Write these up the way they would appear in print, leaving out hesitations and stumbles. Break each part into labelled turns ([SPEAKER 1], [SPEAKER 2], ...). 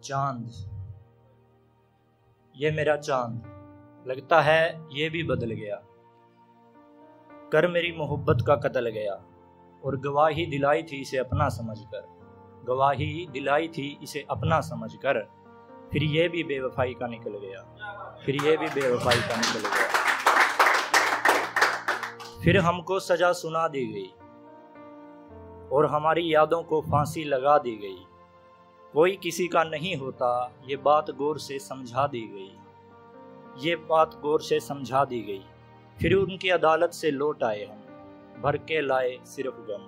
[SPEAKER 1] चांद, ये मेरा चांद, लगता है ये भी बदल गया। कर मेरी मोहब्बत का कत्ल गया, और गवाही दिलाई थी इसे अपना समझकर, गवाही दिलाई थी इसे अपना समझकर। फिर ये भी बेवफाई का निकल गया, फिर ये भी बेवफाई का निकल गया। फिर हमको सजा सुना दी गई, और हमारी यादों को फांसी लगा दी गई। कोई किसी का नहीं होता, ये बात गौर से समझा दी गई, ये बात गौर से समझा दी गई। फिर उनकी अदालत से लौट आए हम, भर के लाए सिर्फ गम।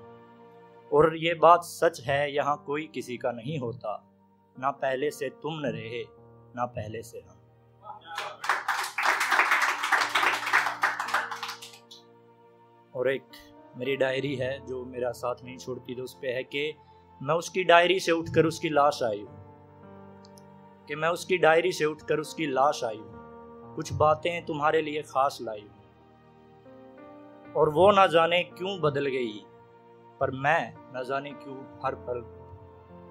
[SPEAKER 1] और ये बात सच है, यहाँ कोई किसी का नहीं होता, ना पहले से तुम न रहे, ना पहले से हम। और एक मेरी डायरी है जो मेरा साथ नहीं छोड़ती, तो उस पे है कि मैं उसकी डायरी से उठकर उसकी लाश आई हूँ, कि मैं उसकी डायरी से उठकर उसकी लाश आई हूँ। कुछ बातें तुम्हारे लिए खास लाई हूँ, और वो ना जाने क्यों बदल गई, पर मैं ना जाने क्यों हर पल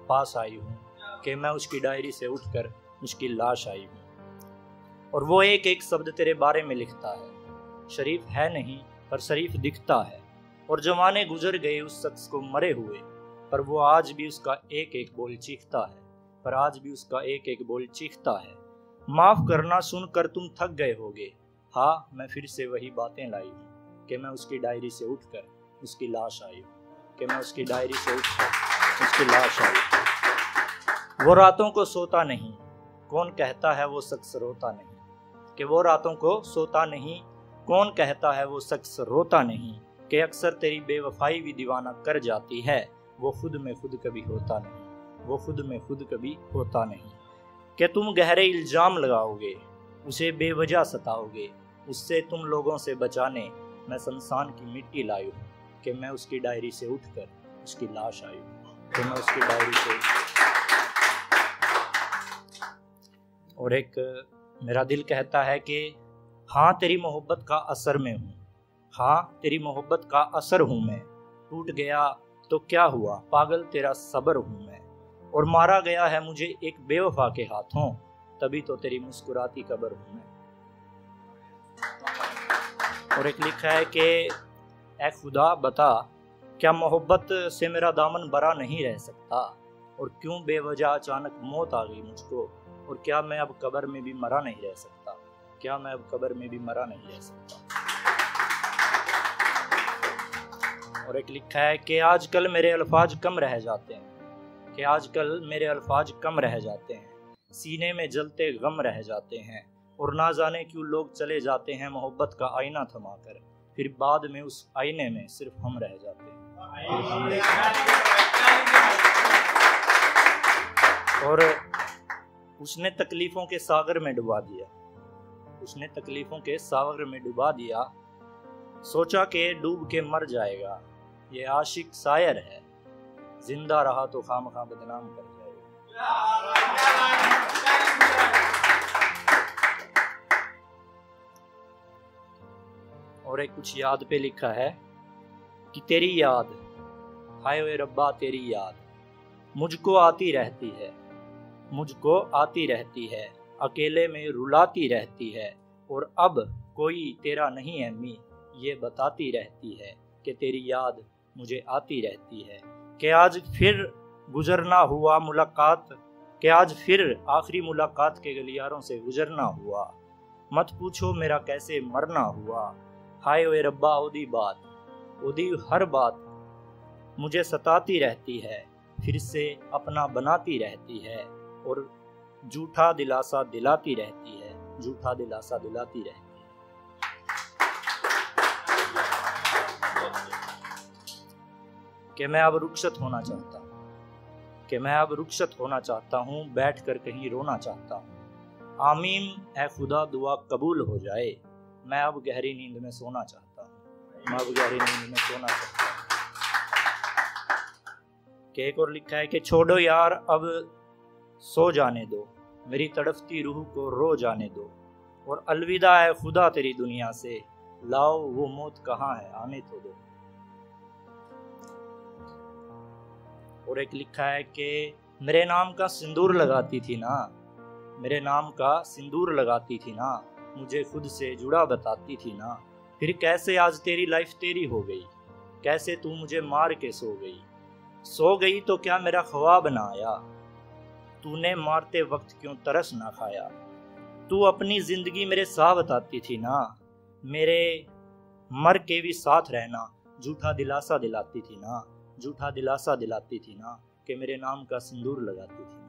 [SPEAKER 1] पास आई हूँ, कि मैं उसकी डायरी से उठकर उसकी लाश आई हूँ। और वो एक एक शब्द तेरे बारे में लिखता है, शरीफ है नहीं पर शरीफ दिखता है। और जमाने गुजर गए उस शख्स को मरे हुए, पर वो आज भी उसका एक एक बोल चीखता है, पर आज भी उसका एक एक बोल चीखता है। माफ करना सुनकर तुम थक गए होगे, हाँ मैं फिर से वही बातें लाई हूँ, कि मैं उसकी डायरी से उठकर उसकी लाश आई हूँ, कि मैं उसकी डायरी से उठकर उसकी लाश आई हूँ। वो रातों को सोता नहीं, कौन कहता है वो शख्स रोता नहीं, कि वो रातों को सोता नहीं, कौन कहता है वो शख्स रोता नहीं। कि अक्सर तेरी बेवफाई भी दीवाना कर जाती है, वो खुद में खुद कभी होता नहीं, वो खुद में खुद कभी होता नहीं। कि तुम गहरे इल्जाम लगाओगे, उसे बेवजह सताओगे, उससे तुम लोगों से बचाने मैं शमशान की मिट्टी लाई हूँ, कि मैं उसकी डायरी से उठकर उसकी लाश आई हूँ, कि मैं उसकी डायरी से। और एक मेरा दिल कहता है कि हाँ तेरी मोहब्बत का असर में हूँ, हाँ तेरी मोहब्बत का असर हूँ मैं। टूट गया तो क्या हुआ, पागल तेरा सबर हूँ मैं। और मारा गया है मुझे एक बेवफा के हाथों, तभी तो तेरी मुस्कुराती कब्र हूँ मैं। और एक लिखा है कि ऐ खुदा बता, क्या मोहब्बत से मेरा दामन बरा नहीं रह सकता, और क्यों बेवजह अचानक मौत आ गई मुझको, और क्या मैं अब कब्र में भी मरा नहीं रह सकता, क्या मैं अब कब्र में भी मरा नहीं रह सकता। और एक लिखा है कि आजकल मेरे अल्फाज कम रह जाते हैं, कि आजकल मेरे अल्फाज कम रह जाते हैं, सीने में जलते गम रह जाते हैं। और ना जाने क्यों लोग चले जाते हैं मोहब्बत का आईना थमाकर, फिर बाद में उस आईने में सिर्फ हम रह जाते हैं। और उसने तकलीफों के सागर में डुबा दिया, उसने तकलीफों के सागर में डुबा दिया। सोचा कि डूब के मर जाएगा, ये आशिक शायर है, जिंदा रहा तो खामखा बदनाम कर जाएगा। और एक कुछ याद पे लिखा है कि तेरी याद, हाय वे रब्बा तेरी याद, मुझको आती रहती है, मुझको आती रहती है, अकेले में रुलाती रहती है। और अब कोई तेरा नहीं है मी, ये बताती रहती है कि तेरी याद मुझे आती रहती है। कि आज फिर गुजरना हुआ मुलाकात, कि आज फिर आखिरी मुलाकात के गलियारों से गुजरना हुआ। मत पूछो मेरा कैसे मरना हुआ, हाय वे रब्बा ओदी बात, ओदी हर बात मुझे सताती रहती है, फिर से अपना बनाती रहती है। और झूठा दिलासा दिलाती रहती है, झूठा दिलासा दिलाती रहती है। कि मैं अब रुखसत होना चाहता हूँ, कि मैं अब रुखसत होना चाहता हूँ, बैठ कर कहीं रोना चाहता हूँ। आमीन ऐ खुदा दुआ कबूल हो जाए, मैं अब गहरी नींद में सोना चाहता हूँ, मैं अब गहरी नींद में सोना चाहता हूँ। कि एक और लिखा है कि छोड़ो यार अब सो जाने दो, मेरी तड़फती रूह को रो जाने दो। और अलविदा है खुदा तेरी दुनिया से, लाओ वो मौत कहाँ है आने तो दो। और एक लिखा है कि मेरे नाम का सिंदूर लगाती थी ना, मेरे नाम का सिंदूर लगाती थी ना, मुझे खुद से जुड़ा बताती थी ना। फिर कैसे आज तेरी लाइफ तेरी हो गई, कैसे तू मुझे मार के सो गई तो क्या मेरा ख्वाब ना आया, तूने मारते वक्त क्यों तरस ना खाया। तू अपनी जिंदगी मेरे साथ बताती थी ना, मेरे मर के भी साथ रहना, झूठा दिलासा दिलाती थी ना, झूठा दिलासा दिलाती थी ना, कि मेरे नाम का सिंदूर लगाती थी।